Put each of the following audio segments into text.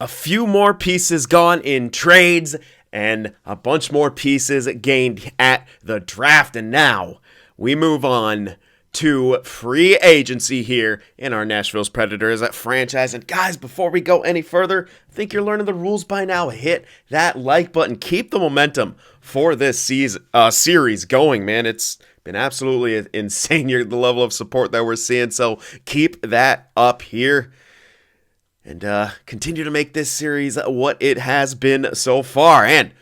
a few more pieces gone in trades and a bunch more pieces gained at the draft. And now we move on to free agency here in our Nashville's Predators franchise. And guys, before we go any further, I think you're learning the rules by now. Hit that like button. Keep the momentum for this series going, man. It's been absolutely insane here, the level of support that we're seeing. So keep that up here. And continue to make this series what it has been so far. And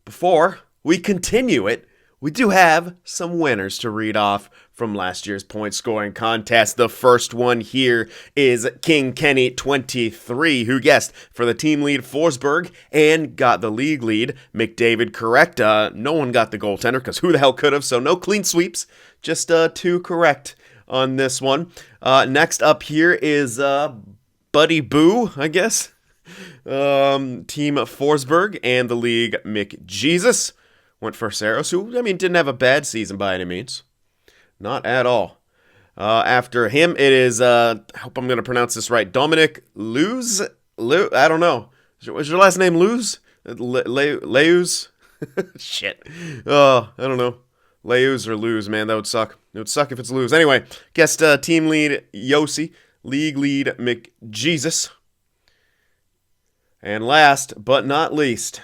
before we continue it, we do have some winners to read off from last year's point scoring contest. The first one here is King Kenny 23, who guessed for the team lead Forsberg and got the league lead McDavid correct. No one got the goaltender because who the hell could have? So no clean sweeps, just 2 correct on this one. Next up here is Buddy Boo, I guess. Team Forsberg and the league McJesus went for Saros, who, didn't have a bad season by any means. Not at all. After him, it is, I hope I'm going to pronounce this right, Dominic Luz? I don't know. Was your last name Luz? Leuz? Shit. I don't know. Leuz or Luz, man, that would suck. It would suck if it's Luz. Anyway, guest team lead Yossi. League lead McJesus. And last but not least,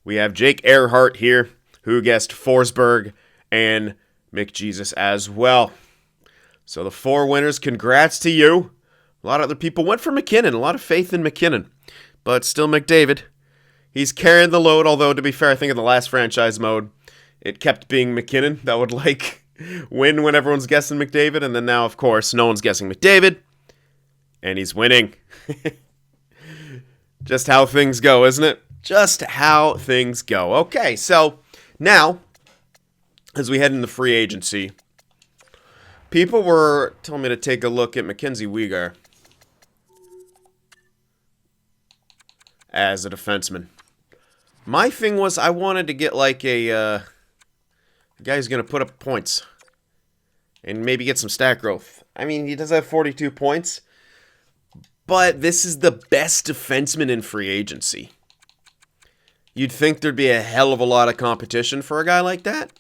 we have Jake Earhart here, who guessed Forsberg and McJesus as well. So the 4 winners, congrats to you. A lot of other people went for McKinnon, a lot of faith in McKinnon. But still McDavid. He's carrying the load, although to be fair, I think in the last franchise mode, it kept being McKinnon that would win when everyone's guessing McDavid. And then now, of course, no one's guessing McDavid. And he's winning. Just how things go, isn't it? Just how things go. Okay, so now, as we head into free agency, people were telling me to take a look at Mackenzie Weegar as a defenseman. My thing was I wanted to get a guy who's going to put up points and maybe get some stat growth. He does have 42 points. But this is the best defenseman in free agency. You'd think there'd be a hell of a lot of competition for a guy like that.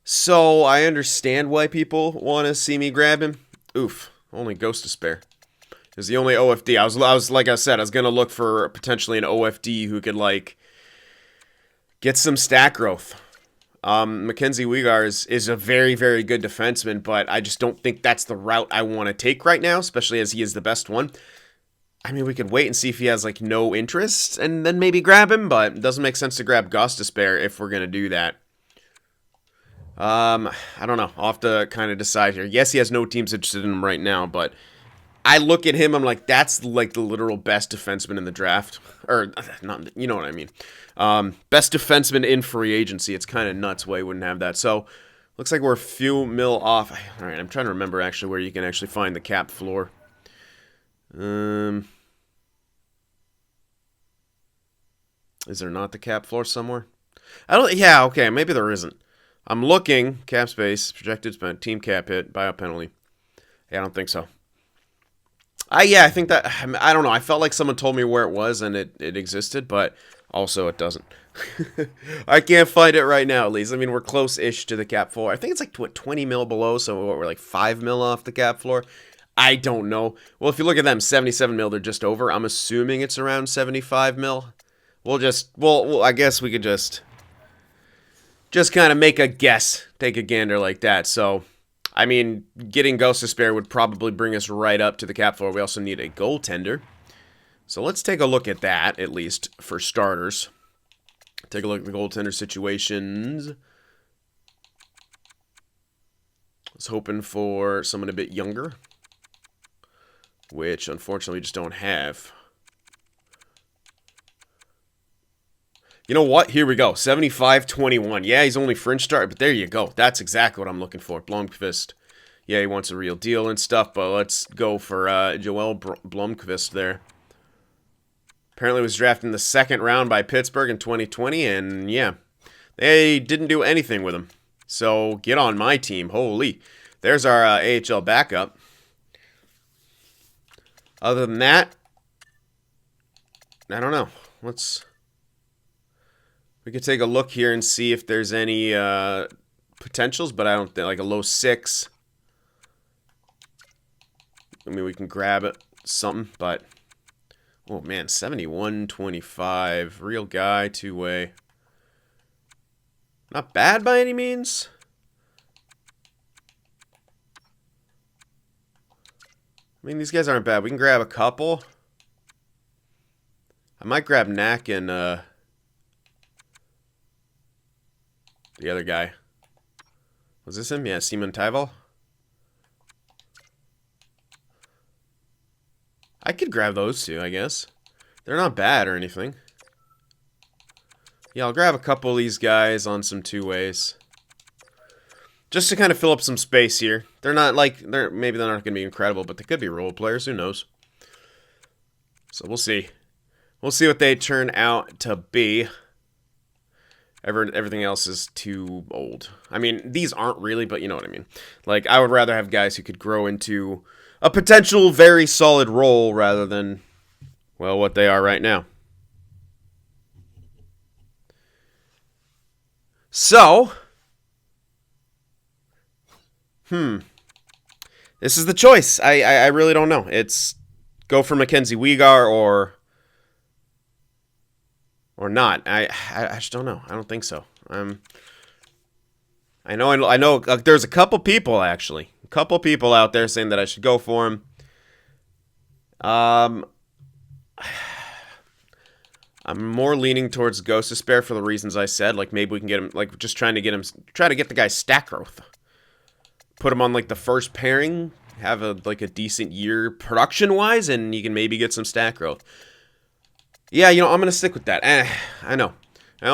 So I understand why people want to see me grab him. Oof, only Ghost to spare. Is the only OFD. I was like I said, I was going to look for potentially an OFD who could get some stat growth. Mackenzie Weegar is a very, very good defenseman, but I just don't think that's the route I want to take right now, especially as he is the best one. We could wait and see if he has, no interest, and then maybe grab him, but it doesn't make sense to grab Gostisbehere if we're going to do that. I don't know. I'll have to kind of decide here. Yes, he has no teams interested in him right now, but I look at him, I'm like, that's, the literal best defenseman in the draft. Or, not, you know what I mean. Best defenseman in free agency. It's kind of nuts why he wouldn't have that. So, looks like we're a few mil off. All right, I'm trying to remember actually where you can actually find the cap floor. Is there not the cap floor somewhere? Yeah, okay, maybe there isn't. I'm looking, cap space, projected spent, team cap hit, buyout penalty. Yeah, I don't think so. I think that, I don't know, I felt like someone told me where it was and it existed, but also it doesn't. I can't find it right now, at least. We're close-ish to the cap floor. I think it's 20 mil below, so we're 5 mil off the cap floor. I don't know. Well, if you look at them, 77 mil, they're just over. I'm assuming it's around 75 mil. I guess we could just kind of make a guess, take a gander like that. So, getting Gostisbehere would probably bring us right up to the cap floor. We also need a goaltender. So let's take a look at that, at least for starters. Take a look at the goaltender situations. I was hoping for someone a bit younger, which unfortunately we just don't have. You know what? Here we go. 75-21. Yeah, he's only fringe start, but there you go. That's exactly what I'm looking for. Blomqvist. Yeah, he wants a real deal and stuff, but let's go for Joel Blomqvist there. Apparently was drafted in the 2nd round by Pittsburgh in 2020, and yeah, they didn't do anything with him. So get on my team. Holy. There's our AHL backup. Other than that, I don't know. We could take a look here and see if there's any potentials, but I don't think, like a low 6. I mean, we can grab it, something, but oh man, 71.25, real guy, 2-way. Not bad by any means. I mean, these guys aren't bad. We can grab a couple. I might grab Knack and the other guy. Was this him? Yeah, Simon Tyval. I could grab those two, I guess. They're not bad or anything. Yeah, I'll grab a couple of these guys on some 2-ways. Just to kind of fill up some space here. They're not like, maybe they're not going to be incredible, but they could be role players. Who knows? So we'll see. We'll see what they turn out to be. Everything else is too old. I mean, these aren't really, but you know what I mean. Like, I would rather have guys who could grow into a potential very solid role rather than, well, what they are right now. So, this is the choice. I really don't know. It's go for Mackenzie Weegar or not. I just don't know. I don't think so. I know. There's a couple people actually, a couple people out there saying that I should go for him. I'm more leaning towards Ghost Despair for the reasons I said. Like maybe we can get him. Like just try to get the guy's stat growth. Put him on like the first pairing. Have a decent year production wise, and you can maybe get some stat growth. Yeah, you know, I'm going to stick with that. I know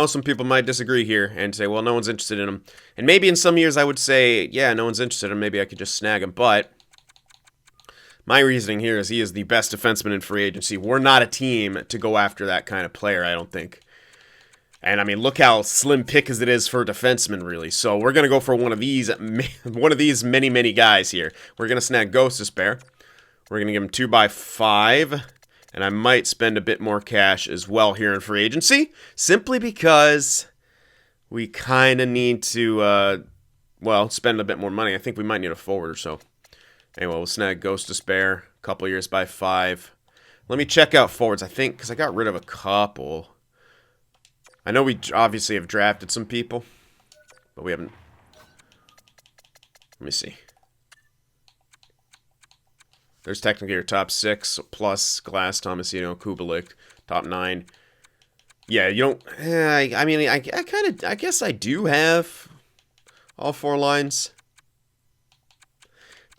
some people might disagree here and say, well, no one's interested in him. And maybe in some years I would say, yeah, no one's interested in him. Maybe I could just snag him. But my reasoning here is he is the best defenseman in free agency. We're not a team to go after that kind of player, I don't think. And, I mean, look how slim pickings it is for a defenseman, really. So we're going to go for one of these many, many guys here. We're going to snag Ghost Despair. We're going to give him 2x5. And I might spend a bit more cash as well here in free agency, simply because we kind of need to, spend a bit more money. I think we might need a forward or so. Anyway, we'll snag Ghost Despair, a couple years by 5. Let me check out forwards, I think, because I got rid of a couple. I know we obviously have drafted some people, but we haven't. Let me see. There's technically your top 6 plus Glass, Tomasino, Kubalik, top 9. Yeah, you don't. I guess I do have all 4 lines,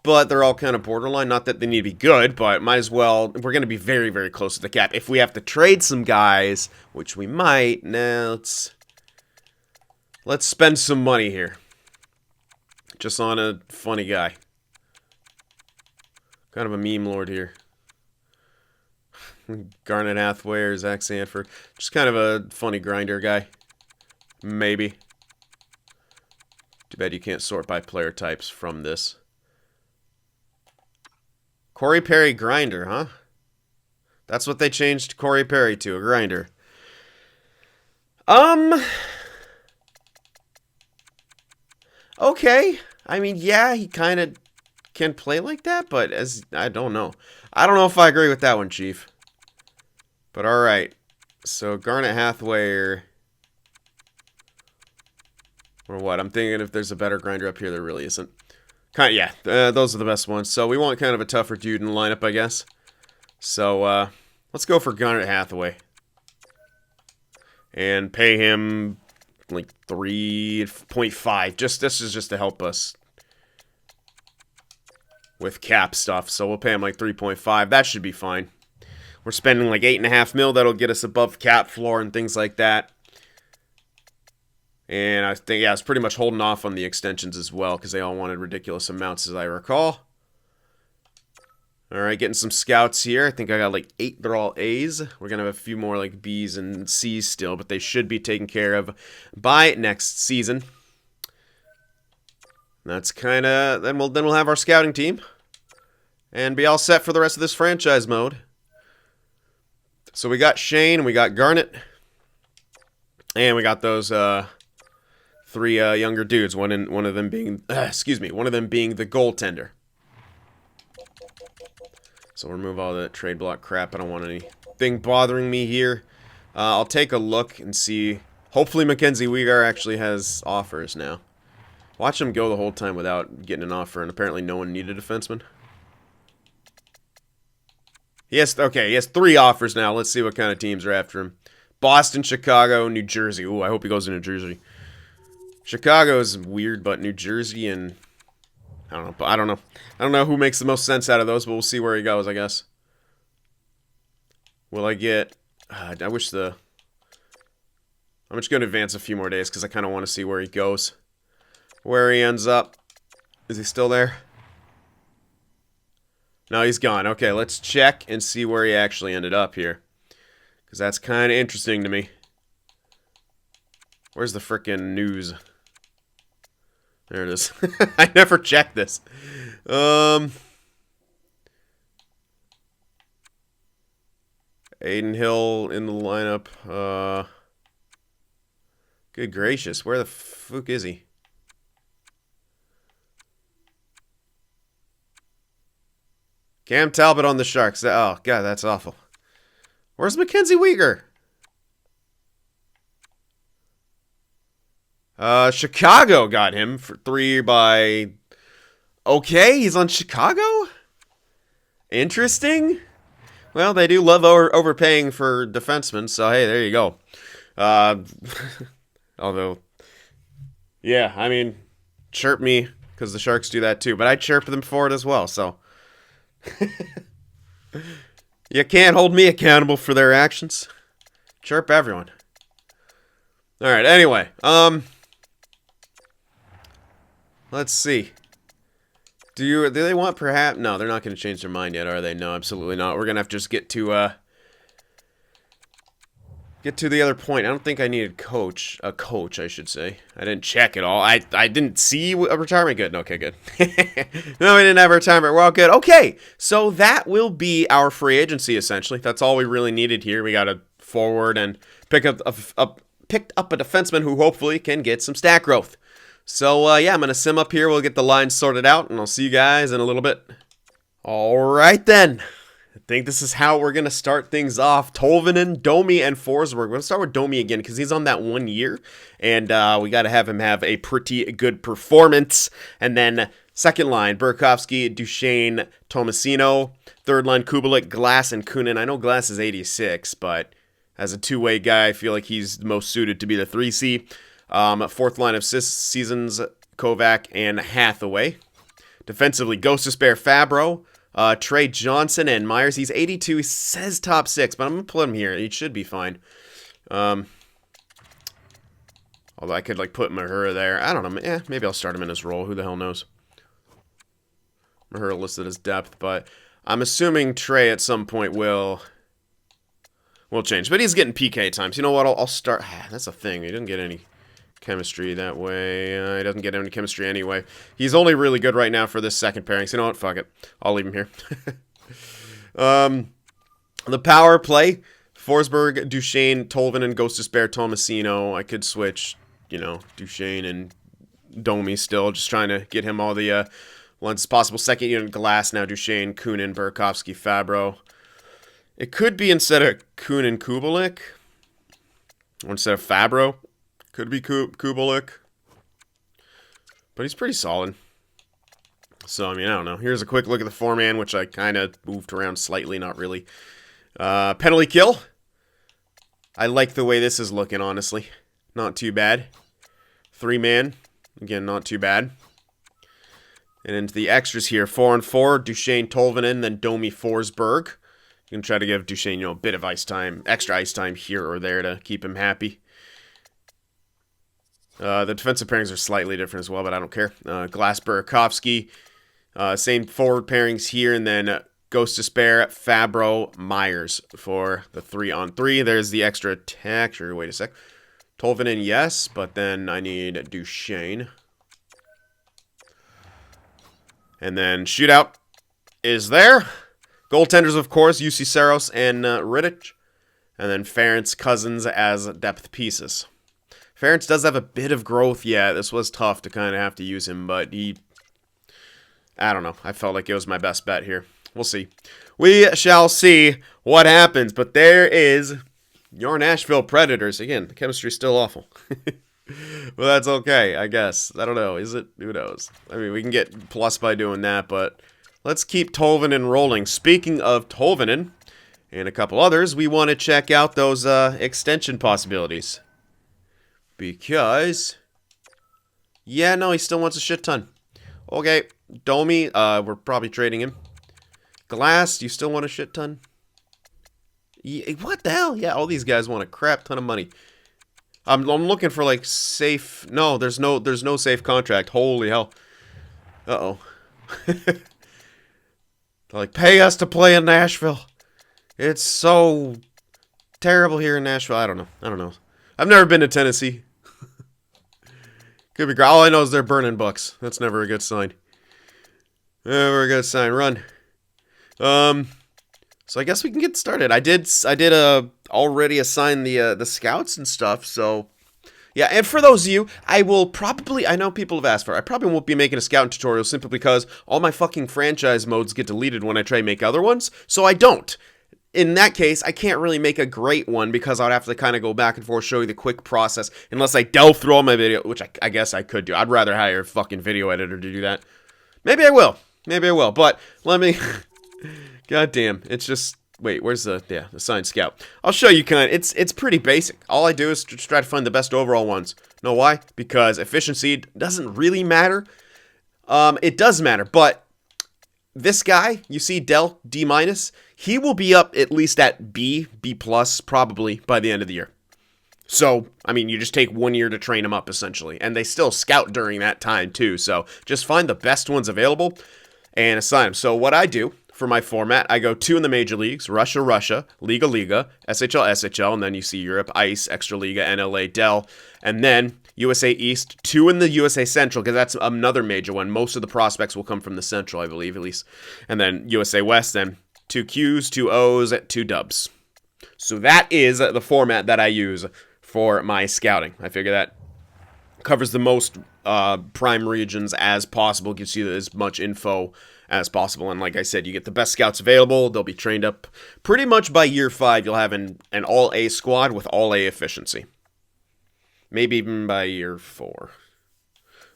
but they're all kind of borderline. Not that they need to be good, but might as well. We're going to be very, very close to the cap. If we have to trade some guys, which we might, let's spend some money here, just on a funny guy. Kind of a meme lord here. Garnet Hathaway or Zach Sanford. Just kind of a funny grinder guy. Maybe. Too bad you can't sort by player types from this. Corey Perry grinder, huh? That's what they changed Corey Perry to, a grinder. Okay. I mean, yeah, he kind of can play like that, but I don't know. I don't know if I agree with that one, Chief. But all right. So Garnet Hathaway or what? I'm thinking if there's a better grinder up here, there really isn't. Those are the best ones. So we want kind of a tougher dude in the lineup, I guess. So let's go for Garnet Hathaway and pay him like 3.5. This is just to help us with cap stuff. So we'll pay him like 3.5. That should be fine. We're spending like 8.5 mil. That'll get us above cap floor and things like that. And I think, yeah, I was pretty much holding off on the extensions as well because they all wanted ridiculous amounts, as I recall. All right, getting some scouts here. I think I got like 8. They're all A's. We're going to have a few more like B's and C's still, but they should be taken care of by next season. That's kind of... Then we'll have our scouting team and be all set for the rest of this franchise mode. So we got Shane, we got Garnett, and we got those three younger dudes. One of them being one of them being the goaltender. So we'll remove all the trade block crap. I don't want anything bothering me here. I'll take a look and see. Hopefully Mackenzie Weegar actually has offers now. Watch him go the whole time without getting an offer, and apparently no one needed a defenseman. He has 3 offers now. Let's see what kind of teams are after him. Boston, Chicago, New Jersey. Ooh, I hope he goes to New Jersey. Chicago is weird, but New Jersey and I don't know. I don't know who makes the most sense out of those, but we'll see where he goes, I guess. Will I get... I wish the... I'm just going to advance a few more days because I kind of want to see where he goes. Where he ends up. Is he still there? No, he's gone. Okay, let's check and see where he actually ended up here. Because that's kind of interesting to me. Where's the frickin' news? There it is. I never checked this. Aiden Hill in the lineup. Good gracious. Where the fuck is he? Cam Talbot on the Sharks. Oh, God, that's awful. Where's Mackenzie Weegar? Chicago got him for 3 by... Okay, he's on Chicago? Interesting. Well, they do love overpaying for defensemen, so hey, there you go. Although, yeah, I mean, chirp me, because the Sharks do that too, but I chirp them for it as well, so... You can't hold me accountable for their actions. Chirp everyone. Alright, anyway, let's see. Do they want perhaps... No, they're not going to change their mind yet, are they? No, absolutely not. We're going to have to just get to the other point. I don't think I needed a coach, I should say. I didn't check at all. I didn't see a retirement. Good. Okay, good. No, we didn't have a retirement. We're all good. Okay, so that will be our free agency, essentially. That's all we really needed here. We got a forward and picked up a defenseman who hopefully can get some stat growth. So, yeah, I'm going to sim up here. We'll get the lines sorted out, and I'll see you guys in a little bit. All right, then. I think this is how we're going to start things off. Tolvanen, Domi, and Forsberg. We're going to start with Domi again because he's on that 1 year, and we got to have him have a pretty good performance. And then second line, Burakovsky, Duchesne, Tomasino. Third line, Kubalik, Glass, and Kunin. I know Glass is 86, but as a two-way guy, I feel like he's the most suited to be the 3C. Fourth line of Seasons, Kovac, and Hathaway. Defensively, Ghost Despair, Fabro, Trey Johnson, and Myers. He's 82. He says top 6, but I'm going to put him here. He should be fine. Although I could, like, put Mahura there. I don't know. Maybe I'll start him in his role. Who the hell knows? Mahura listed as depth, but I'm assuming Trey at some point will change. But he's getting PK times. You know what? I'll start. That's a thing. He didn't get any chemistry that way. He doesn't get any chemistry anyway. He's only really good right now for this second pairing. So you know what? Fuck it. I'll leave him here. The power play. Forsberg, Duchesne, Tolvanen, Ghost Despair, Tomasino. I could switch, Duchesne and Domi still. Just trying to get him all the ones possible. Second unit Glass now. Duchesne, Kunin, Burakovsky, Fabro. It could be instead of Kunin, Kubalik. Or instead of Fabro. Could be Kubalik. But he's pretty solid. So, I mean, I don't know. Here's a quick look at the four-man, which I kind of moved around slightly, not really. Penalty kill. I like the way this is looking, honestly. Not too bad. Three-man. Again, not too bad. And into the extras here. 4-on-4, Duchesne, Tolvanen, then Domi, Forsberg. You can try to give Duchesne, a bit of ice time, extra ice time here or there to keep him happy. The defensive pairings are slightly different as well, but I don't care. Glass, Burakovsky. Same forward pairings here, and then Ghost Despair, Fabro, Myers for the 3-on-3. There's the extra attack. Sure, wait a sec. Tolvanen, yes, but then I need Duchesne. And then shootout is there. Goaltenders, of course, UC Saros and Rittich. And then Ferentz, Cousins as depth pieces. Ferentz does have a bit of growth. Yeah, this was tough to kind of have to use him, but I don't know. I felt like it was my best bet here. We'll see. We shall see what happens. But there is your Nashville Predators. Again, the chemistry's still awful. Well, that's okay, I guess. I don't know. Is it? Who knows? I mean, we can get plus by doing that, but let's keep Tolvanen rolling. Speaking of Tolvanen and a couple others, we want to check out those extension possibilities. Because, yeah, no, he still wants a shit ton. Okay, Domi, we're probably trading him. Glass, you still want a shit ton? Yeah, what the hell? Yeah, all these guys want a crap ton of money. I'm looking for like safe. No, there's no safe contract. Holy hell. Uh-oh. They're like, pay us to play in Nashville. It's so terrible here in Nashville. I don't know. I've never been to Tennessee. Could be great. All I know is they're burning books. That's never a good sign. Never a good sign. Run. So I guess we can get started. I did already assign the scouts and stuff, so yeah, and for those of you, I know people have asked for it. I probably won't be making a scouting tutorial simply because all my fucking franchise modes get deleted when I try to make other ones, so I don't. In that case, I can't really make a great one because I'd have to kind of go back and forth, show you the quick process, unless I delve through all my video, which I guess I could do. I'd rather hire a fucking video editor to do that. Maybe I will, but let me... God damn, it's just... Wait, where's the assigned scout? I'll show you it's pretty basic. All I do is just try to find the best overall ones. Know why? Because efficiency doesn't really matter. It does matter, but this guy, you see Del, D-, he will be up at least at B+, probably, by the end of the year. So, I mean, you just take 1 year to train them up, essentially. And they still scout during that time, too. So, just find the best ones available and assign them. So, what I do... For my format, I go 2 in the major leagues, Russia, Liga, SHL, and then you see Europe, Ice, Extra Liga, NLA, Del, and then USA East, 2 in the USA Central, because that's another major one. Most of the prospects will come from the Central, I believe, at least. And then USA West, then 2 Qs, 2 Os, 2 dubs. So that is the format that I use for my scouting. I figure that covers the most prime regions as possible, gives you as much info as possible. And like I said, you get the best scouts available. They'll be trained up pretty much by year 5. You'll have an all-A squad with all-A efficiency. Maybe even by year 4.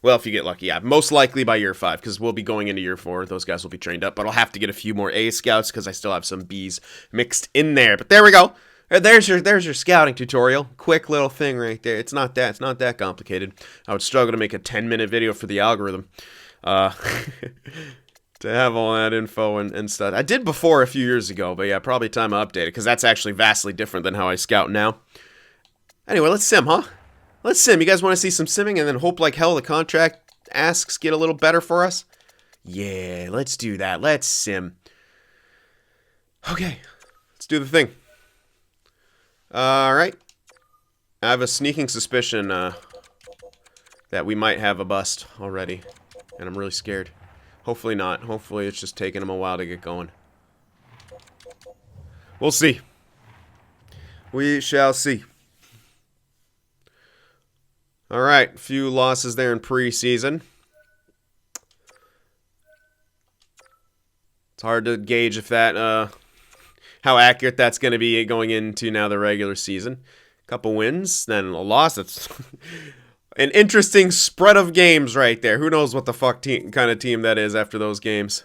Well, if you get lucky, yeah. Most likely by year 5, because we'll be going into year 4. Those guys will be trained up. But I'll have to get a few more A scouts because I still have some Bs mixed in there. But there we go. There's your scouting tutorial. Quick little thing right there. It's not that complicated. I would struggle to make a 10-minute video for the algorithm. To have all that info and stuff. I did before a few years ago, but yeah, probably time to update it, because that's actually vastly different than how I scout now. Anyway, let's sim, huh? Let's sim. You guys want to see some simming and then hope like hell the contract asks get a little better for us? Yeah, let's do that. Let's sim. Okay, let's do the thing. Alright. I have a sneaking suspicion that we might have a bust already, and I'm really scared. Hopefully not. Hopefully it's just taking them a while to get going. We'll see. We shall see. Alright, a few losses there in preseason. It's hard to gauge if that, how accurate that's going to be going into now the regular season. Couple wins, then a loss. That's... An interesting spread of games right there. Who knows what the fuck kind of team that is after those games.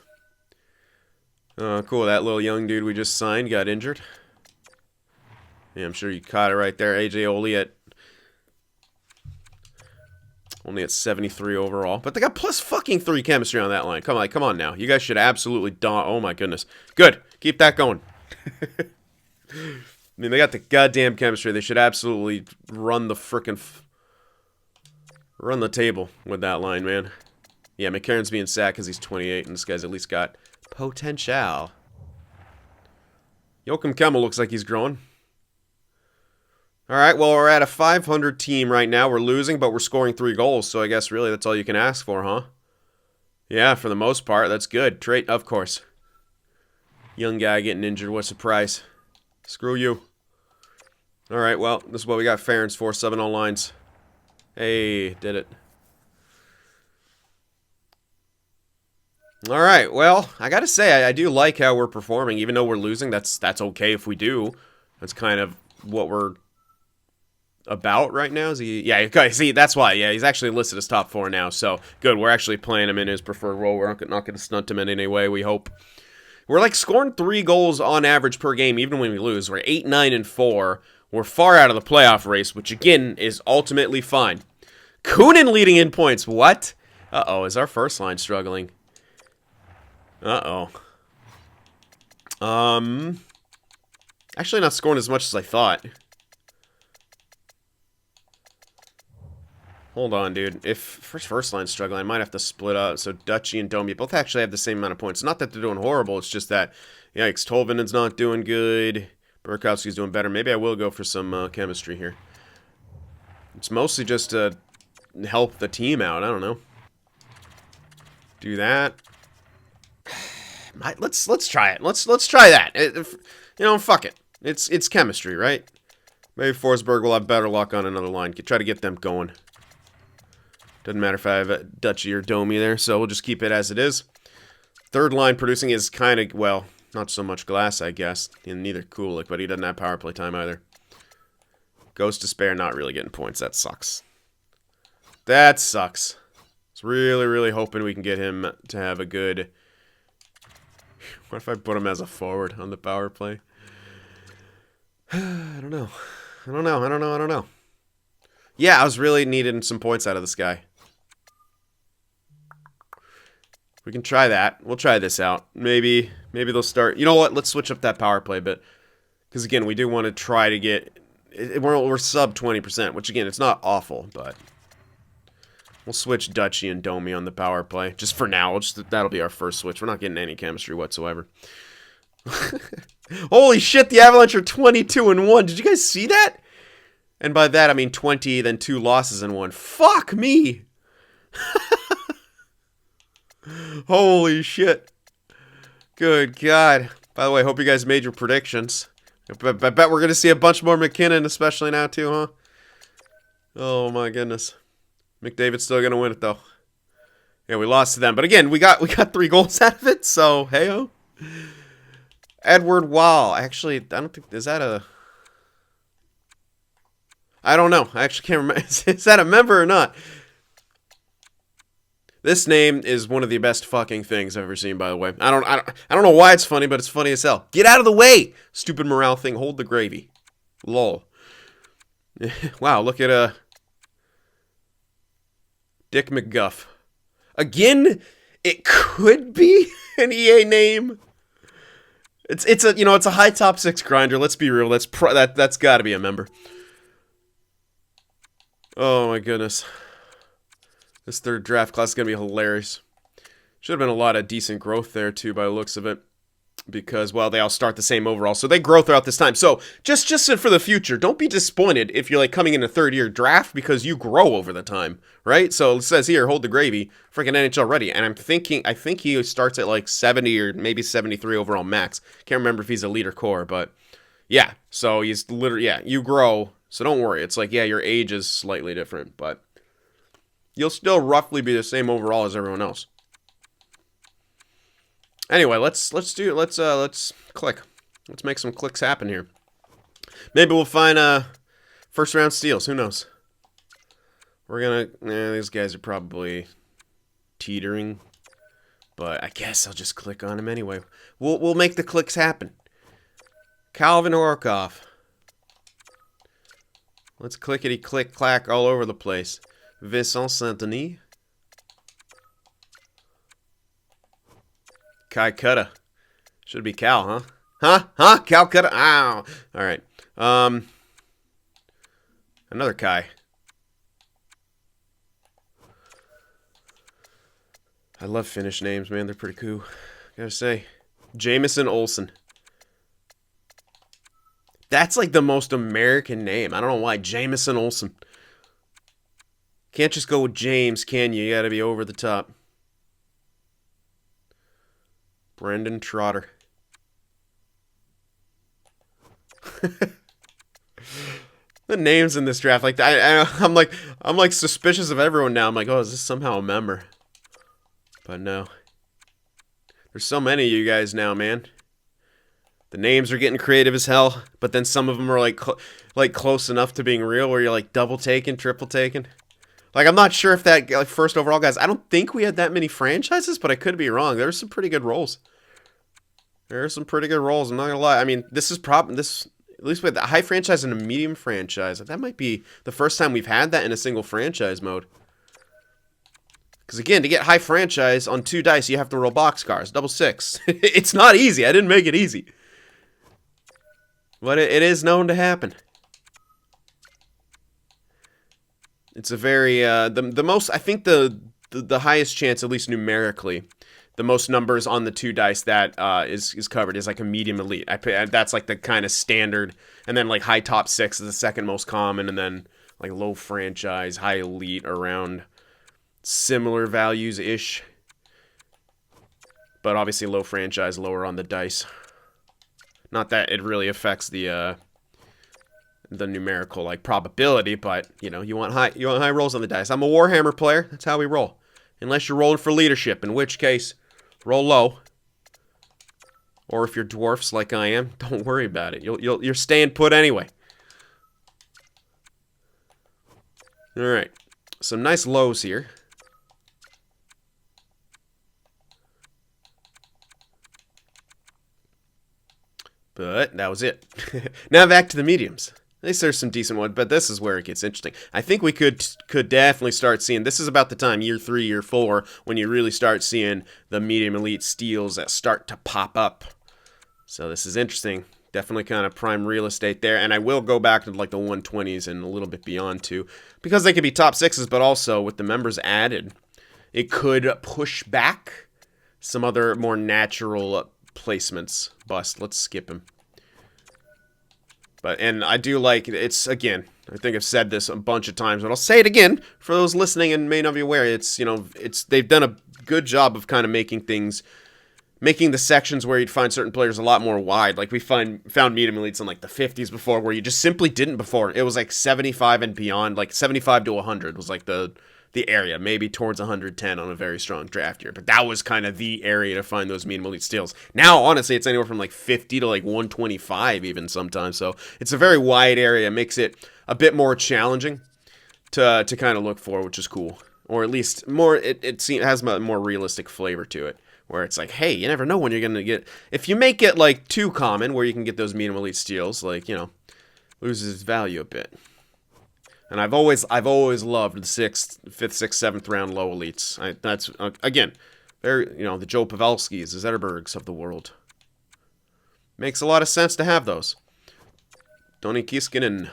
Cool. That little young dude we just signed got injured. Yeah, I'm sure you caught it right there. AJ Oli only at 73 overall. But they got plus fucking 3 chemistry on that line. Come on now. You guys should absolutely oh my goodness. Good. Keep that going. I mean, they got the goddamn chemistry. They should absolutely run the frickin' run the table with that line, man. Yeah, McCarron's being sad because he's 28, and this guy's at least got potential. Joachim Kemmel looks like he's growing. Alright, well, we're at a 500 team right now. We're losing, but we're scoring 3 goals, so I guess really that's all you can ask for, huh? Yeah, for the most part, that's good. Trait, of course. Young guy getting injured, what a surprise. Screw you. Alright, well, this is what we got Ferens for, 7 all lines. Hey, did it. Alright, well, I gotta say, I do like how we're performing. Even though we're losing, that's okay if we do. That's kind of what we're about right now. Is he? Yeah, okay, see, that's why. Yeah, he's actually listed as top 4 now, so good. We're actually playing him in his preferred role. We're not going to stunt him in any way, we hope. We're like scoring 3 goals on average per game, even when we lose. We're 8, 9, and 4. We're far out of the playoff race, which again is ultimately fine. Kunin leading in points. What? Uh-oh, is our first line struggling? Uh-oh. Actually not scoring as much as I thought. Hold on, dude. If first line's struggling, I might have to split up. So Dutchy and Domi both actually have the same amount of points. Not that they're doing horrible. It's just that, yikes, Tolvanen's not doing good. Burakovsky's doing better. Maybe I will go for some chemistry here. It's mostly just to help the team out. I don't know. Do that. Let's try it. Let's try that. Fuck it. It's chemistry, right? Maybe Forsberg will have better luck on another line. Try to get them going. Doesn't matter if I have a Dutchy or Domi there, so we'll just keep it as it is. Third line producing is kind of, well, not so much Glass, I guess. And neither Kulik, but he doesn't have power play time either. Goes to spare, not really getting points. That sucks. That sucks. I was really, really hoping we can get him to have a good... What if I put him as a forward on the power play? I don't know. I don't know. Yeah, I was really needing some points out of this guy. We can try that. We'll try this out. Maybe they'll start... You know what? Let's switch up that power play a bit. Because, again, we do want to try to get... We're sub 20%, which, again, it's not awful, but... We'll switch Dutchy and Domi on the power play. Just for now. That'll be our first switch. We're not getting any chemistry whatsoever. Holy shit, the Avalanche are 22-1. Did you guys see that? And by that, I mean 20, then 2 losses and 1. Fuck me! Holy shit. Good God. By the way, hope you guys made your predictions. I bet we're going to see a bunch more McKinnon, especially now, too, huh? Oh, my goodness. McDavid's still going to win it, though. Yeah, we lost to them. But again, we got 3 goals out of it, so hey-oh. Edward Wall. Actually, I don't think... Is that a... I don't know. I actually can't remember. Is that a member or not? This name is one of the best fucking things I've ever seen, by the way. I don't know why it's funny, but it's funny as hell. Get out of the way! Stupid morale thing. Hold the gravy. Lol. Wow, look at Dick McGuff. Again, it could be an EA name. It's a high top 6 grinder. Let's be real. That's got to be a member. Oh my goodness. This third draft class is going to be hilarious. Should have been a lot of decent growth there, too, by the looks of it. Because, well, they all start the same overall. So they grow throughout this time. So, just for the future, don't be disappointed if you're, like, coming in a third-year draft because you grow over the time, right? So, it says here, hold the gravy, freaking NHL ready. And I think he starts at, like, 70 or maybe 73 overall max. Can't remember if he's elite or core, but, yeah. So, he's literally, yeah, you grow. So, don't worry. It's like, yeah, your age is slightly different, but... You'll still roughly be the same overall as everyone else. Anyway, let's click. Let's make some clicks happen here. Maybe we'll find first round steals. Who knows? We're gonna. These guys are probably teetering, but I guess I'll just click on them anyway. We'll make the clicks happen. Calvin Horkoff. Let's clickety click clack all over the place. Vincent Saint-Denis. Kai Kutta. Should be Cal, huh? Huh? Cal Kutta? Ow. Alright. Another Kai. I love Finnish names, man. They're pretty cool. Gotta say. Jamison Olsen. That's like the most American name. I don't know why. Jamison Olsen. Can't just go with James, can you? You gotta be over the top. Brendan Trotter. The names in this draft, like I'm like suspicious of everyone now. I'm like, oh, is this somehow a member? But no. There's so many of you guys now, man. The names are getting creative as hell, but then some of them are like close enough to being real, where you're like double taken, triple taken. Like, I'm not sure if that like first overall guys. I don't think we had that many franchises, but I could be wrong. There were some pretty good roles. There are some pretty good roles. I'm not gonna lie. I mean, this is at least with a high franchise and a medium franchise. That might be the first time we've had that in a single franchise mode. Because again, to get high franchise on 2 dice, you have to roll boxcars, double 6. It's not easy. I didn't make it easy. But it is known to happen. It's a very, the most, I think the highest chance, at least numerically, the most numbers on the 2 dice that is covered is like a medium elite. That's like the kind of standard, and then like high top 6 is the second most common, and then like low franchise, high elite around similar values-ish. But obviously low franchise, lower on the dice. Not that it really affects the numerical like probability, but you know, you want high rolls on the dice. I'm a Warhammer player. That's how we roll. Unless you're rolling for leadership, in which case, roll low. Or if you're dwarfs like I am, don't worry about it. You're staying put anyway. All right, some nice lows here. But that was it. Now back to the mediums. At least there's some decent ones, but this is where it gets interesting. I think we could definitely start seeing, this is about the time, year 3, year 4, when you really start seeing the medium elite steals that start to pop up. So this is interesting. Definitely kind of prime real estate there. And I will go back to like the 120s and a little bit beyond too, because they could be top 6s, but also with the members added, it could push back some other more natural placements. Bust. Let's skip him. And I do like, it's, again, I think I've said this a bunch of times, but I'll say it again for those listening and may not be aware. It's, you know, they've done a good job of kind of making the sections where you'd find certain players a lot more wide. Like we found medium elites in like the 50s before, where you just simply didn't before. It was like 75 and beyond, like 75 to 100 was like the area, maybe towards 110 on a very strong draft year. But that was kind of the area to find those medium elite steals. Now, honestly, it's anywhere from like 50 to like 125 even sometimes. So it's a very wide area. It makes it a bit more challenging to kind of look for, which is cool. Or at least more, it has a more realistic flavor to it, where it's like, hey, you never know when you're going to get, if you make it like too common where you can get those medium elite steals, like, you know, loses its value a bit. And I've always loved the 5th, 6th, 7th round low elites. That's again, very, you know, the Joe Pavelskis, the Zetterbergs of the world. Makes a lot of sense to have those. Toni Kiskinen.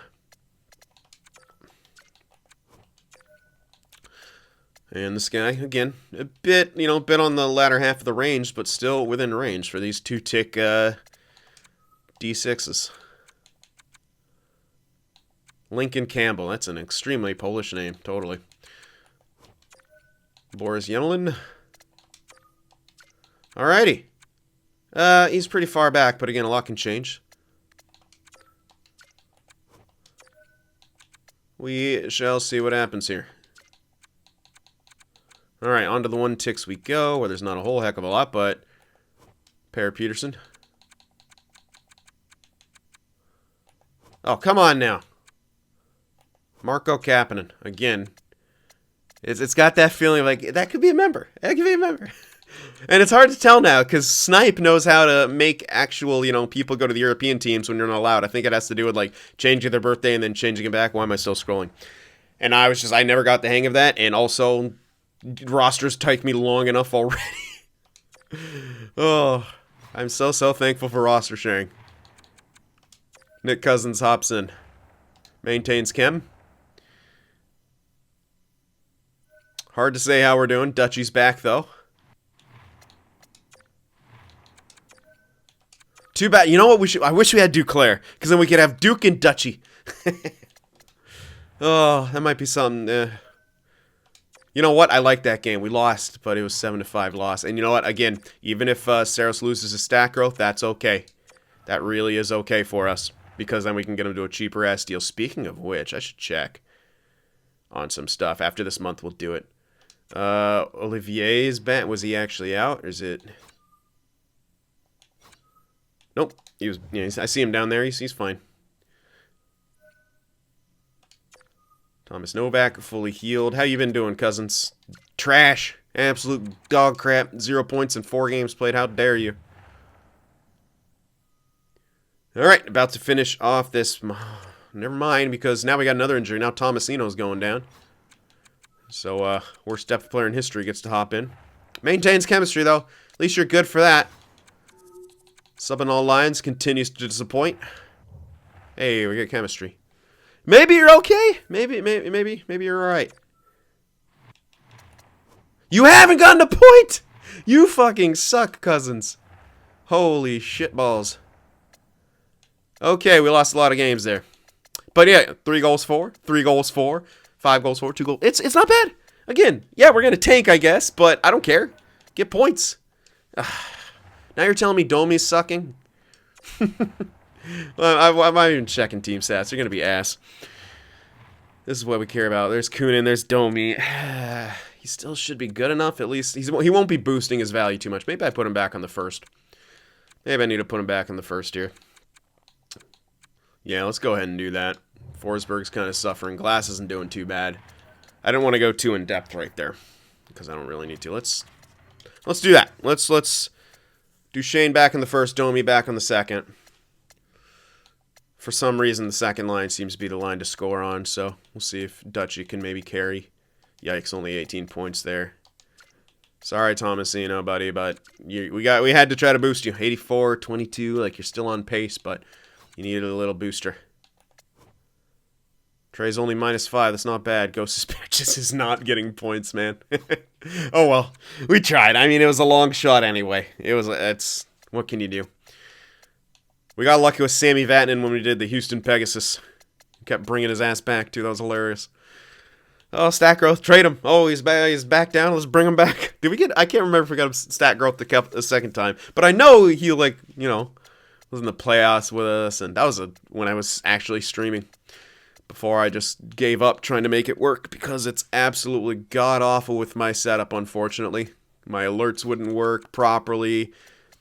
And this guy, again, a bit on the latter half of the range, but still within range for these 2-tick D6s. Lincoln Campbell. That's an extremely Polish name. Totally. Boris Yemlin. Alrighty. He's pretty far back, but again, a lot can change. We shall see what happens here. Alright, on to the 1-ticks we go, where there's not a whole heck of a lot, but Per Peterson. Oh, come on now. Marco Kapanen, again. It's got that feeling of like, that could be a member. That could be a member. And it's hard to tell now, because Snipe knows how to make actual, you know, people go to the European teams when you're not allowed. I think it has to do with, like, changing their birthday and then changing it back. Why am I still scrolling? And I never got the hang of that. And also, rosters take me long enough already. Oh, I'm so thankful for roster sharing. Nick Cousins hops in. Maintains chem. Hard to say how we're doing. Dutchy's back, though. Too bad. You know what? I wish we had Duclair, because then we could have Duke and Dutchy. Oh, that might be something. You know what? I like that game. We lost, but it was 7-5 loss. And you know what? Again, even if Saros loses his stat growth, that's okay. That really is okay for us. because then we can get him to a cheaper ass deal. Speaking of which, I should check on some stuff. After this month, we'll do it. Olivier's back. Was he actually out, or is it? Nope. He was. Yeah, I see him down there. He's fine. Thomas Novak, fully healed. How you been doing, cousins? Trash. Absolute dog crap. 0 points in 4 games played. How dare you? Alright, about to finish off this. Never mind, because now we got another injury. Now Tomasino's going down. So, worst depth player in history gets to hop in. Maintains chemistry, though. At least you're good for that. Subbing all lines continues to disappoint. Hey, we get chemistry. Maybe you're okay. Maybe you're alright. You haven't gotten a point! You fucking suck, cousins. Holy shitballs. Okay, we lost a lot of games there. But yeah, 3 goals for, 3 goals for, 5 goals for, 2 goals. It's not bad. Again, yeah, we're gonna tank, I guess, but I don't care. Get points. Now you're telling me Domi's sucking? Well, I'm not even checking team stats. They're gonna be ass. This is what we care about. There's Kunin, there's Domi. He still should be good enough, at least. He won't be boosting his value too much. Maybe I put him back on the first. Maybe I need to put him back on the first here. Yeah, let's go ahead and do that. Forsberg's kind of suffering. Glass isn't doing too bad. I didn't want to go too in-depth right there, because I don't really need to. Let's do that. Let's do Shane back in the first, Domi back on the second. For some reason, the second line seems to be the line to score on, so we'll see if Dutchy can maybe carry. Yikes, only 18 points there. Sorry, Tomasino, buddy, but we had to try to boost you. 84, 22, like you're still on pace, but you needed a little booster. Trey's only -5. That's not bad. Ghost Suspicious is not getting points, man. Oh well, we tried. I mean, it was a long shot anyway. It's what can you do? We got lucky with Sammy Vatanen when we did the Houston Pegasus. Kept bringing his ass back too. That was hilarious. Oh, stat growth, trade him. Oh, he's back down. Let's bring him back. Did we get? I can't remember if we got him stat growth the second time, but I know he was in the playoffs with us, and that was when I was actually streaming. Before I just gave up trying to make it work because it's absolutely god-awful with my setup, unfortunately. My alerts wouldn't work properly.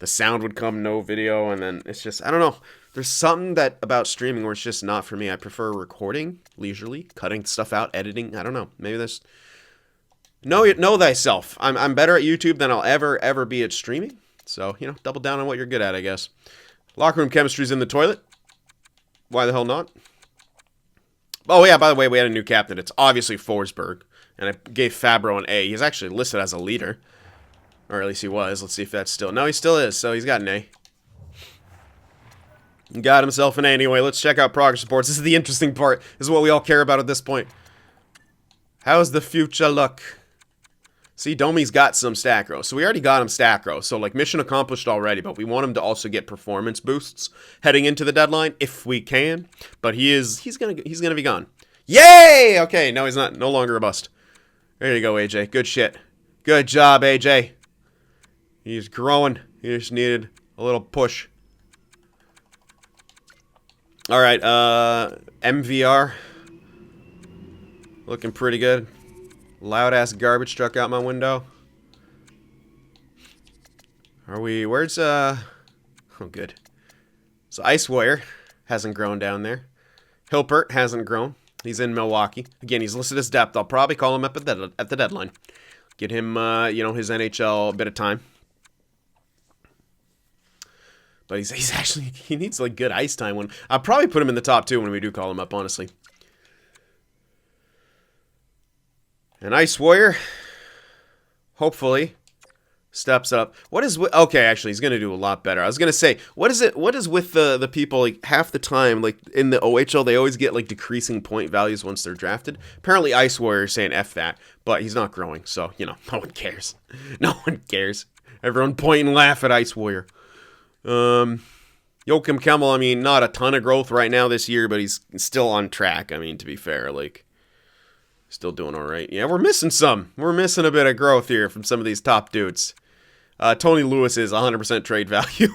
The sound would come no video, and then it's just, I don't know. There's something about streaming where it's just not for me. I prefer recording leisurely, cutting stuff out, editing. I don't know. Maybe there's... Know thyself. I'm better at YouTube than I'll ever be at streaming. So, double down on what you're good at, I guess. Locker room chemistry's in the toilet. Why the hell not? Oh, yeah, by the way, we had a new captain. It's obviously Forsberg. And I gave Fabro an A. He's actually listed as a leader. Or at least he was. Let's see if that's still... No, he still is, so he's got an A. Got himself an A anyway. Let's check out progress reports. This is the interesting part. This is what we all care about at this point. How's the future look? See, Domi's got some stat growth. So we already got him stat growth. So, mission accomplished already. But we want him to also get performance boosts heading into the deadline, if we can. But he's gonna be gone. Yay! Okay, no, he's not. No longer a bust. There you go, AJ. Good shit. Good job, AJ. He's growing. He just needed a little push. Alright, MVR. Looking pretty good. Loud-ass garbage truck out my window. Where's, oh, good. So, Ice Warrior hasn't grown down there. Hilpert hasn't grown. He's in Milwaukee. Again, he's listed as depth. I'll probably call him up at the deadline. Get him, his NHL bit of time. But he's actually, he needs, good ice time. I'll probably put him in the top 2 when we do call him up, honestly. And Ice Warrior, hopefully, steps up. What is okay? Actually, he's gonna do a lot better. I was gonna say, what is with the people half the time in the OHL they always get decreasing point values once they're drafted. Apparently, Ice Warrior is saying F that, but he's not growing, so no one cares. No one cares. Everyone point and laugh at Ice Warrior. Joachim Kemmel, I mean, not a ton of growth right now this year, but he's still on track. I mean, to be fair, still doing all right. Yeah, we're missing some. We're missing a bit of growth here from some of these top dudes. Tony Lewis is 100% trade value.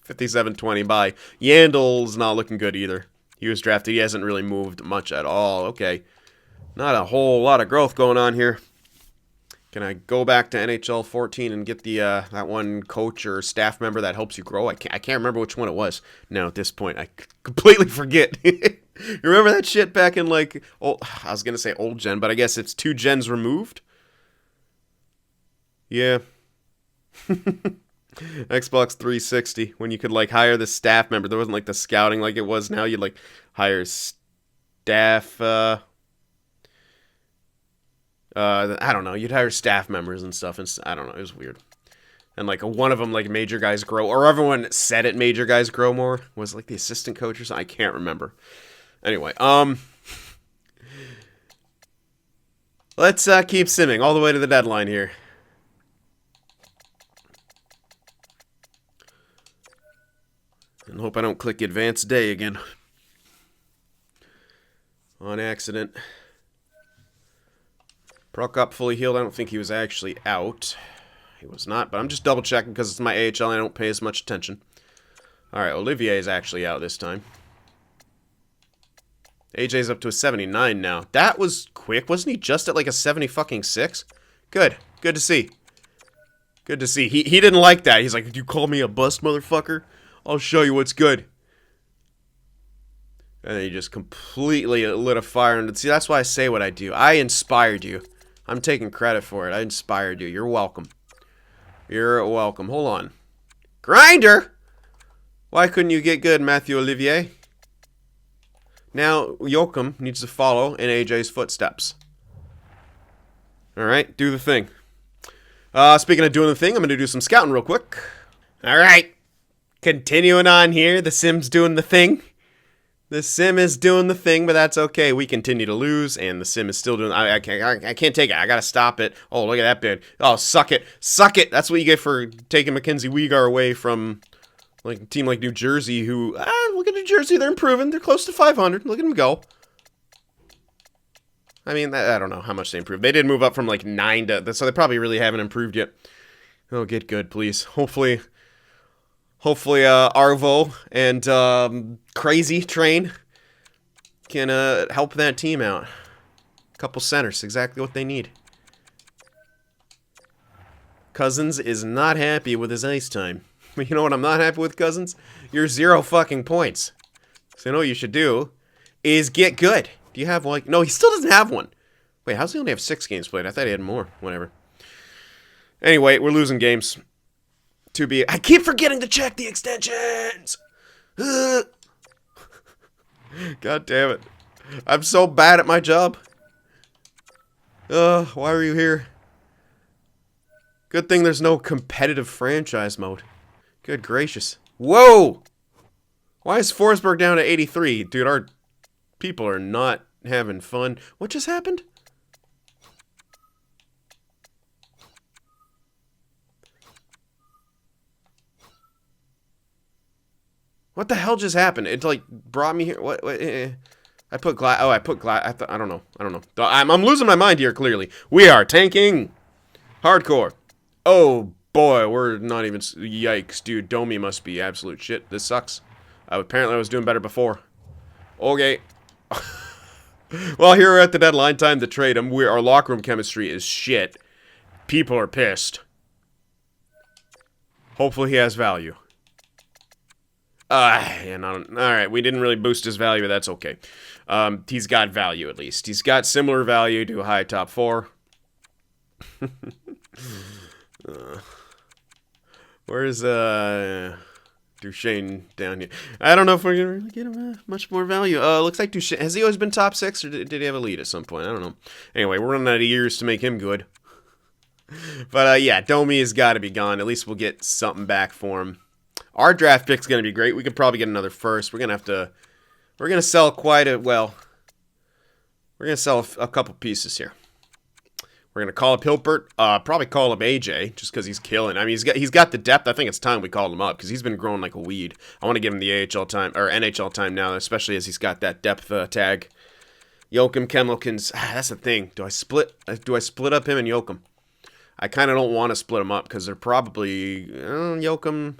57-20 by. Yandel's not looking good either. He was drafted. He hasn't really moved much at all. Okay. Not a whole lot of growth going on here. Can I go back to NHL 14 and get the that one coach or staff member that helps you grow? I can't remember which one it was now at this point. I completely forget. You remember that shit back in, like, I was going to say old gen, but I guess it's 2 gens removed? Yeah. Xbox 360, when you could, like, hire the staff member. There wasn't, like, the scouting like it was now. You'd, like, hire staff, I don't know. You'd hire staff members and stuff, and I don't know. It was weird. And, like, one of them, like, Major Guys Grow, or everyone said it Major Guys Grow more, was, like, the assistant coach or something. I can't remember. Anyway, let's keep simming all the way to the deadline here. And hope I don't click advanced day again. On accident. Brock up fully healed. I don't think he was actually out. He was not, but I'm just double checking because it's my AHL and I don't pay as much attention. Alright, Olivier is actually out this time. AJ's up to a 79 now. That was quick. Wasn't he just at like a 70-6? Good. Good to see. Good to see. He didn't like that. He's like, you call me a bust, motherfucker? I'll show you what's good. And then he just completely lit a fire. And see, that's why I say what I do. I inspired you. I'm taking credit for it. I inspired you. You're welcome. You're welcome. Hold on. Grinder! Why couldn't you get good, Matthew Olivier? Now, Joachim needs to follow in AJ's footsteps. Alright, do the thing. Speaking of doing the thing, I'm going to do some scouting real quick. Alright. Continuing on here, the Sim's doing the thing. The Sim is doing the thing, but that's okay. We continue to lose, and the Sim is still doing... I can't take it. I gotta stop it. Oh, look at that bid. Oh, suck it. Suck it. That's what you get for taking Mackenzie Weegar away from... like a team like New Jersey, who, look at New Jersey, they're improving. They're close to 500. Look at them go. I mean, I don't know how much they improved. They did move up from like 9 to, so they probably really haven't improved yet. Oh, get good, please. Hopefully, Arvo and Crazy Train can help that team out. A couple centers, exactly what they need. Cousins is not happy with his ice time. But you know what I'm not happy with, Cousins? You're 0 fucking points. So you know what you should do is get good. Do you have one? No, he still doesn't have one. Wait, how's he only have 6 games played? I thought he had more. Whatever. Anyway, we're losing games. I keep forgetting to check the extensions. God damn it. I'm so bad at my job. Why are you here? Good thing there's no competitive franchise mode. Good gracious. Whoa! Why is Forsberg down to 83? Dude, our people are not having fun. What just happened? What the hell just happened? It, like, brought me here. What? I put glass. Oh, I put glass. I don't know. I'm losing my mind here, clearly. We are tanking. Hardcore. Oh, boy, we're not even... Yikes, dude. Domi must be absolute shit. This sucks. Apparently I was doing better before. Okay. Well, here we're at the deadline. Time to trade him. Our locker room chemistry is shit. People are pissed. Hopefully he has value. Alright, we didn't really boost his value, but that's okay. He's got value, at least. He's got similar value to a high top 4. Where's Duchesne down here? I don't know if we're gonna really get him much more value. Looks like Duchesne, has he always been top 6, or did he have a lead at some point? I don't know. Anyway, we're running out of years to make him good. But yeah, Domi has got to be gone. At least we'll get something back for him. Our draft pick's gonna be great. We could probably get another first. We're gonna sell quite a, well, we're gonna sell a couple pieces here. We're going to call up Hilbert, probably call up AJ, just because he's killing. I mean, he's got the depth. I think it's time we called him up, because he's been growing like a weed. I want to give him the AHL time, or NHL time now, especially as he's got that depth tag. Joachim Kemmelkins, that's the thing. Do I split up him and Joachim? I kind of don't want to split them up, because they're probably, Joachim,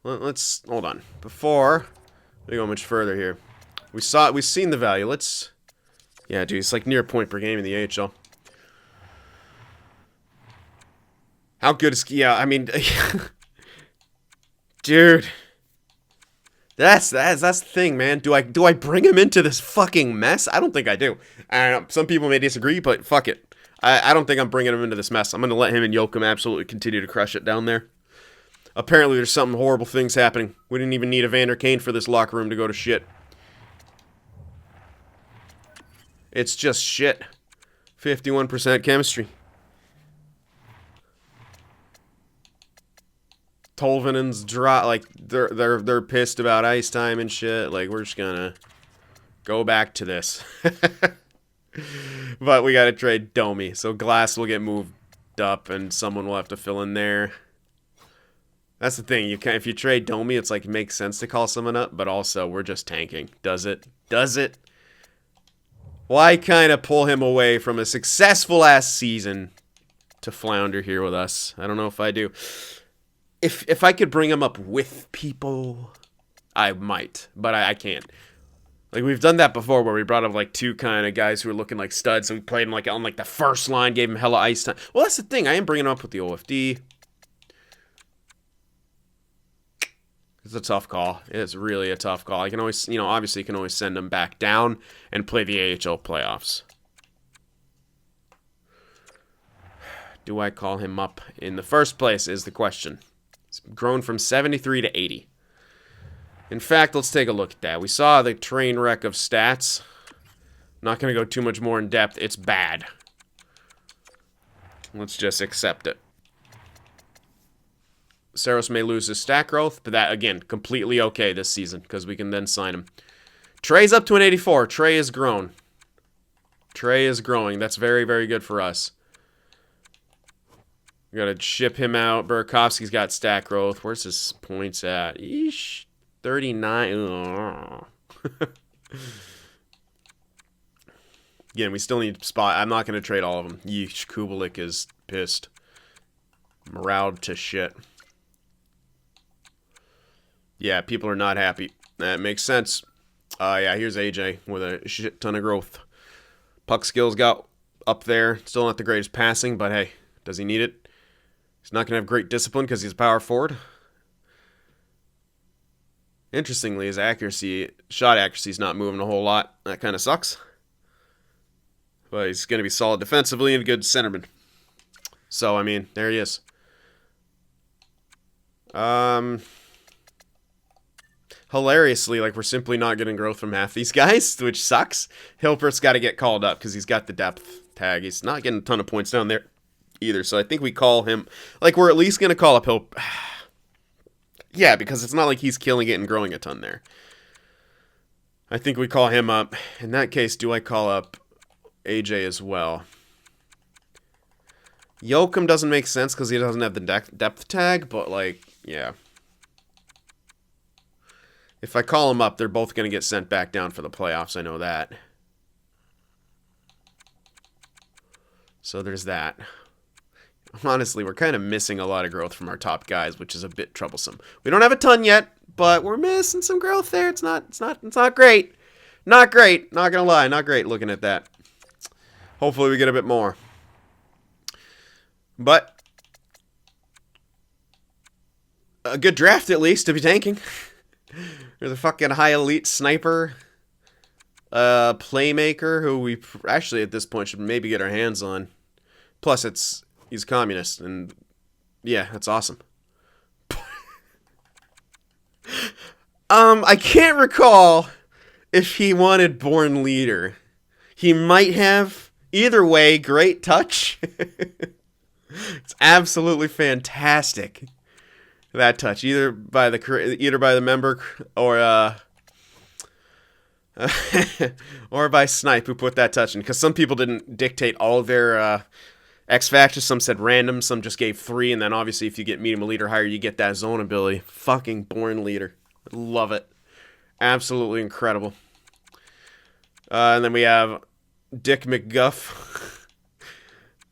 let's hold on. Before we go much further here, we've seen the value. Let's, yeah, dude, it's like near a point per game in the AHL. How good is, yeah, I mean, dude, that's the thing, man. Do I bring him into this fucking mess? I don't think I do. I don't know, some people may disagree, but fuck it. I don't think I'm bringing him into this mess. I'm gonna let him and Joachim absolutely continue to crush it down there. Apparently, there's some horrible things happening. We didn't even need a Vander Kane for this locker room to go to shit. It's just shit. 51% chemistry. Tolvanen's dry, like they're pissed about ice time and shit. Like, we're just gonna go back to this. But we gotta trade Domi, so Glass will get moved up, and someone will have to fill in there. That's the thing. You can, if you trade Domi, it's like it makes sense to call someone up, but also we're just tanking. Does it? Does it? Why kind of pull him away from a successful ass season to flounder here with us? I don't know if I do. If I could bring him up with people, I might, but I can't. Like, we've done that before where we brought up like two kind of guys who were looking like studs, and we played him like on like the first line, gave him hella ice time. Well, that's the thing. I am bringing him up with the OFD. It's a tough call. It's really a tough call. I can always, you know, obviously you can always send him back down and play the AHL playoffs. Do I call him up in the first place is the question. It's grown from 73 to 80. In fact, let's take a look at that. We saw the train wreck of stats. I'm not going to go too much more in depth. It's bad. Let's just accept it. Saros may lose his stat growth, but that, again, completely okay this season because we can then sign him. Trey's up to an 84. Trey is grown. Trey is growing. That's very, very good for us. We got to ship him out. Burakovsky's got stat growth. Where's his points at? Eesh. 39. Again, we still need spot. I'm not going to trade all of them. Yeesh. Kubelik is pissed. Morale to shit. Yeah, people are not happy. That makes sense. Yeah, here's AJ with a shit ton of growth. Puck skills got up there. Still not the greatest passing, but hey, does he need it? He's not going to have great discipline because he's a power forward. Interestingly, his accuracy, shot accuracy is not moving a whole lot. That kind of sucks. But he's going to be solid defensively and a good centerman. So, I mean, there he is. Hilariously, like, we're simply not getting growth from half these guys, which sucks. Hilpert's got to get called up because he's got the depth tag. He's not getting a ton of points down there either. So I think we call him, like, we're at least going to call up Hilpert. Yeah, because it's not like he's killing it and growing a ton there. I think we call him up. In that case, do I call up AJ as well? Joachim doesn't make sense because he doesn't have the depth tag, but, like, yeah. If I call them up, they're both going to get sent back down for the playoffs. I know that. So there's that. Honestly, we're kind of missing a lot of growth from our top guys, which is a bit troublesome. We don't have a ton yet, but we're missing some growth there. It's not great. Not great. Not going to lie. Not great looking at that. Hopefully we get a bit more. But a good draft at least to be tanking. There's a fucking high elite sniper, playmaker who we actually at this point should maybe get our hands on. Plus, he's communist, and yeah, that's awesome. I can't recall if he wanted Born Leader. He might have. Either way, great touch. It's absolutely fantastic. That touch, either by the member or or by Snipe who put that touch in, because some people didn't dictate all of their X factors. Some said random, some just gave 3, and then obviously if you get medium elite or higher, you get that zone ability. Fucking Born Leader, love it, absolutely incredible. And then we have Dick McGuff,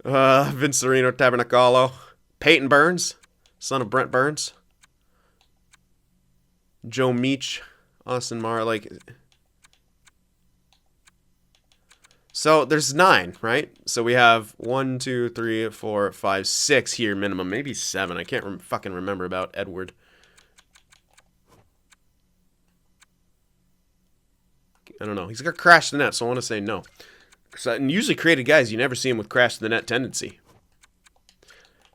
Vincerino Tabernacolo, Peyton Burns, son of Brent Burns. Joe Meach, Austin Mara, like... So there's 9, right? So we have 1, 2, 3, 4, 5, 6 here minimum. Maybe 7. I can't fucking remember about Edward. I don't know. He's got crash the net, so I want to say no. And usually created guys, you never see him with crash the net tendency.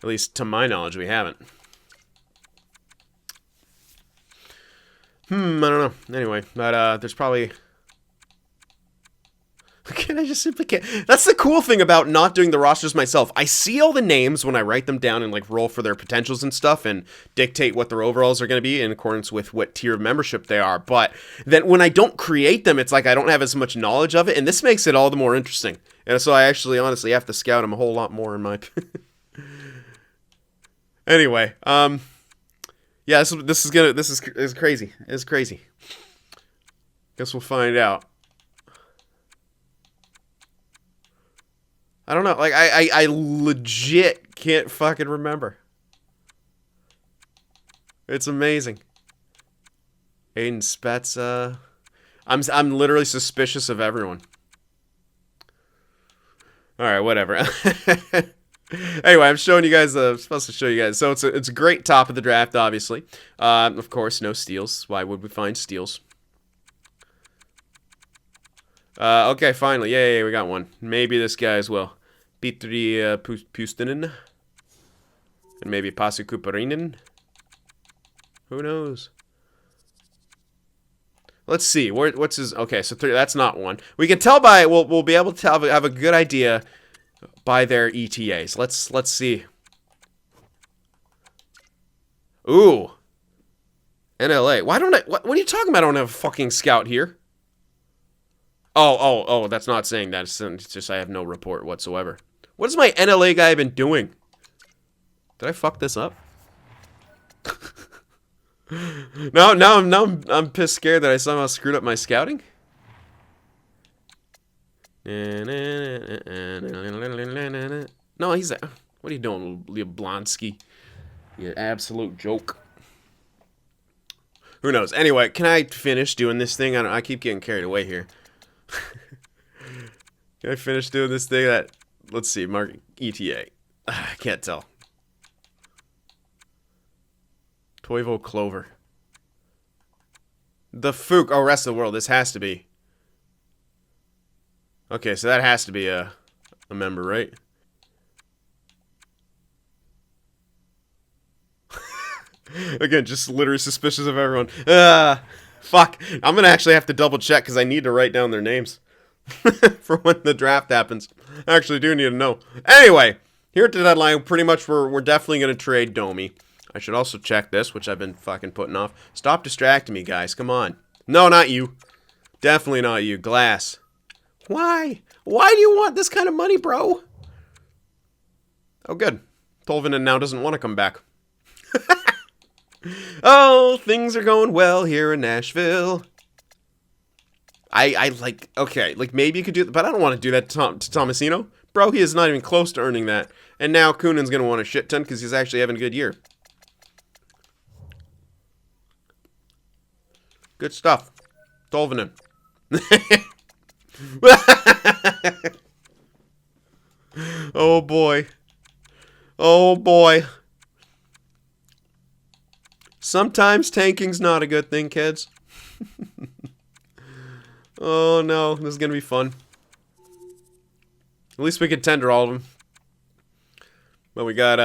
At least to my knowledge, we haven't. I don't know. Anyway, but there's probably... Can I just simply can't? That's the cool thing about not doing the rosters myself. I see all the names when I write them down and like roll for their potentials and stuff and dictate what their overalls are going to be in accordance with what tier of membership they are. But then when I don't create them, it's like I don't have as much knowledge of it, and this makes it all the more interesting. And so I actually honestly have to scout them a whole lot more in my... Anyway, yeah, this is crazy. It's crazy. Guess we'll find out. I don't know. Like, I legit can't fucking remember. It's amazing. Aiden Spezza. I'm literally suspicious of everyone. All right, whatever. Anyway, I'm showing you guys. Supposed to show you guys. So it's a great top of the draft, obviously. Of course, no steals. Why would we find steals? Okay, finally. Yay, we got one. Maybe this guy as well. Petri Pustinen. And maybe Pasi Kuparinen. Who knows? Let's see. What's his... Okay, so 3. That's not one. We can tell by... We'll be able to have a good idea by their ETAs. Let's see. Ooh. NLA. Why don't I... What are you talking about? I don't have a fucking scout here. Oh, that's not saying that. It's just I have no report whatsoever. What has my NLA guy been doing? Did I fuck this up? Now I'm pissed scared that I somehow screwed up my scouting. No, he's a... What are you doing, Blonsky? You absolute joke. Who knows? Anyway, can I finish doing this thing? I keep getting carried away here. Can I finish doing this thing? Let's see, mark ETA. I can't tell. Toivo Clover. The Fook. Oh, rest of the world. This has to be. Okay, so that has to be a member, right? Again, just literally suspicious of everyone. Fuck. I'm gonna actually have to double check because I need to write down their names for when the draft happens. I actually do need to know. Anyway, here at the deadline, pretty much we're definitely gonna trade Domi. I should also check this, which I've been fucking putting off. Stop distracting me, guys. Come on. No, not you. Definitely not you. Glass. Why? Why do you want this kind of money, bro? Oh, good. Tolvanen now doesn't want to come back. Oh, things are going well here in Nashville. I like, okay, like maybe you could do that, but I don't want to do that to Tomasino. Bro, he is not even close to earning that. And now Kunin's going to want a shit ton because he's actually having a good year. Good stuff. Tolvanen. Oh boy. Oh boy. Sometimes tanking's not a good thing, kids. Oh no, this is gonna be fun. At least we can tender all of them. But we got,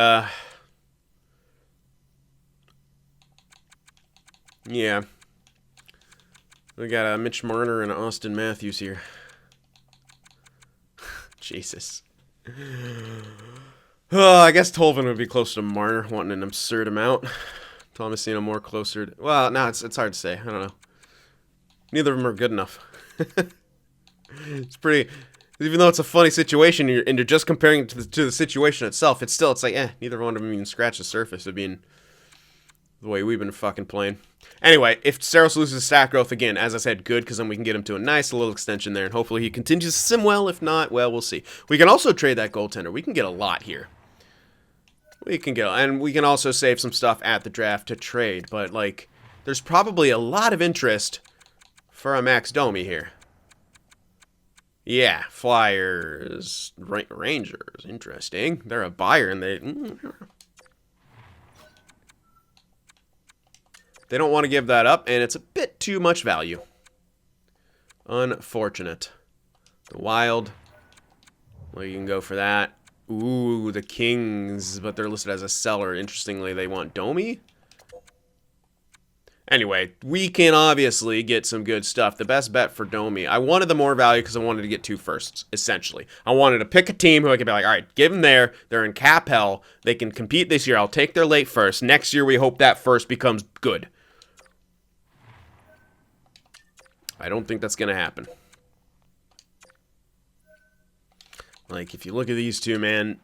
yeah. We got Mitch Marner and Austin Matthews here. Jesus. Oh, I guess Tolvanen would be close to Marner, wanting an absurd amount. Tomasino more closer to... Well, no, it's hard to say. I don't know. Neither of them are good enough. It's pretty... Even though it's a funny situation, and you're just comparing it to the situation itself, it's like, neither one of them even scratch the surface of being the way we've been fucking playing. Anyway, if Saros loses stat growth again, as I said, good, because then we can get him to a nice little extension there, and hopefully he continues to sim well. If not, well, we'll see. We can also trade that goaltender. We can get a lot here. We can get, and we can also save some stuff at the draft to trade, but, like, there's probably a lot of interest for a Max Domi here. Yeah, Flyers, Rangers, interesting. They're a buyer and they don't want to give that up, and it's a bit too much value. Unfortunate. The Wild, well, you can go for that. Ooh, the Kings, but they're listed as a seller. Interestingly, they want Domi. Anyway, we can obviously get some good stuff. The best bet for Domi, I wanted the more value because I wanted to get 2 firsts, essentially. I wanted to pick a team who I could be like, all right, give them there. They're in cap hell. They can compete this year. I'll take their late first. Next year, we hope that first becomes good. I don't think that's going to happen. Like, if you look at these two, man,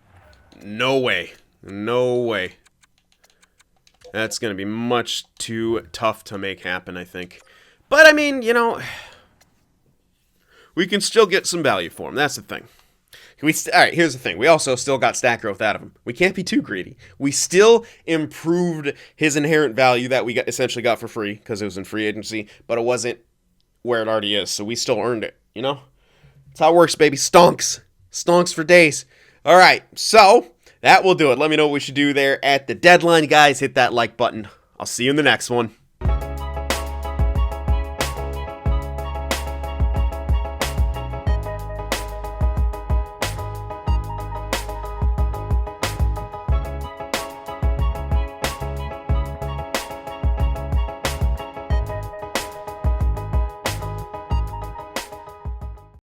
no way. No way. That's going to be much too tough to make happen, I think. But, I mean, you know, we can still get some value for him. That's the thing. All right, here's the thing. We also still got stat growth out of him. We can't be too greedy. We still improved his inherent value that we essentially got for free because it was in free agency, but it wasn't where it already is, so we still earned it, you know? That's how it works, baby. Stonks. Stonks for days. All right, so that will do it. Let me know what we should do there at the deadline. Guys, hit that like button. I'll see you in the next one.